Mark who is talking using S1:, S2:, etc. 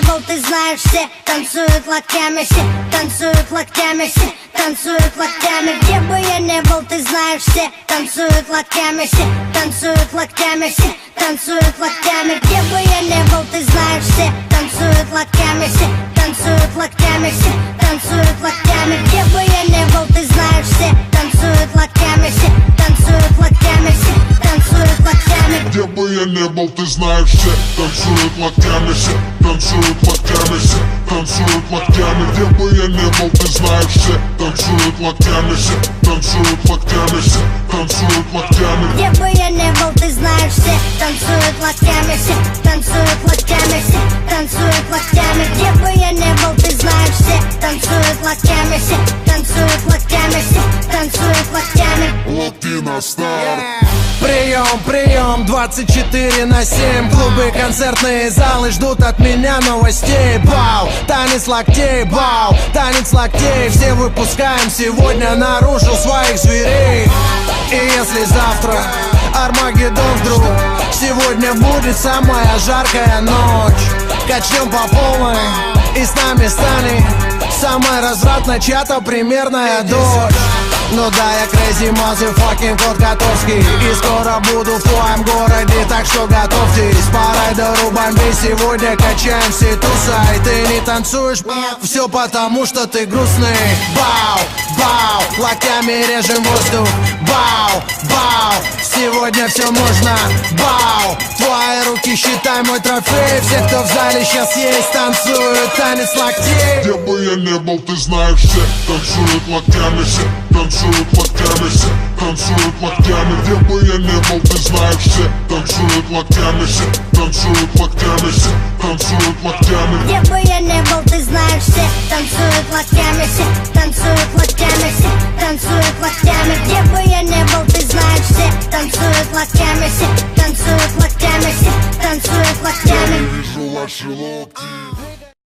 S1: был, ты знаешь, все танцуют локтями, все танцуют локтями, все танцуют локтями. Где бы я не был, ты знаешь, все танцуют локтями, все танцуют локтями, все танцуют локтями. Где бы я не был, ты знаешь, все танцуют локтями, все танцуют локтями, все танцуют локтями. Где бы я не был, ты знаешь, все танцуют локтями, все танцуют локтями, все танцуют локтями.
S2: Где бы я не был, ты знаешь, все танцуют локтями, все танцуют локтями, все танцуют локтями. Где бы я не был, ты знаешь, все танцуют локтями, все танцуют локтями, все танцуют локтями.
S1: Где бы я не был, ты знаешь, все танцуют локтями, все танцуют локтями, все танцуют локтями. Где бы я не был, ты знаешь, все танцуют локтями, все танцуют локтями, все танцуют локтями.
S2: Локти на старт.
S3: Прием, прием, 24/7. Клубы, концертные залы ждут от меня новостей. Бау, танец локтей, бау, танец локтей. Все выпускаем сегодня наружу своих зверей. И если завтра Армагеддон вдруг, сегодня будет самая жаркая ночь. Качнем по полной и с нами станет самая развратная чья-то примерная дочь. Ну да, я crazy motherfucking кот Котовский, и скоро буду в твоем городе, так что готовьтесь. По райдеру бомбей сегодня качаем все туса. И ты не танцуешь, все потому что ты грустный. Бау, бау, локтями режем воздух. Бау, бау, сегодня все можно. Бау, твои руки считай мой трофей. Все, кто в зале сейчас есть, танцуют танец локтей.
S2: Где бы я не был, ты знаешь, все танцуют локтями, все танцуют локтями, все танцуют локтями. Где бы я не был, ты знаешь, все танцуют локтями, все танцуют локтями, все танцуют локтями.
S1: Где бы я не был, ты знаешь, все танцуют локтями, все танцуют локтями, все танцуют локтями. Где бы я не был, ты знаешь, все танцуют локтями, все танцуют локтями, все танцуют локтями.
S2: Я вижу ваши локти.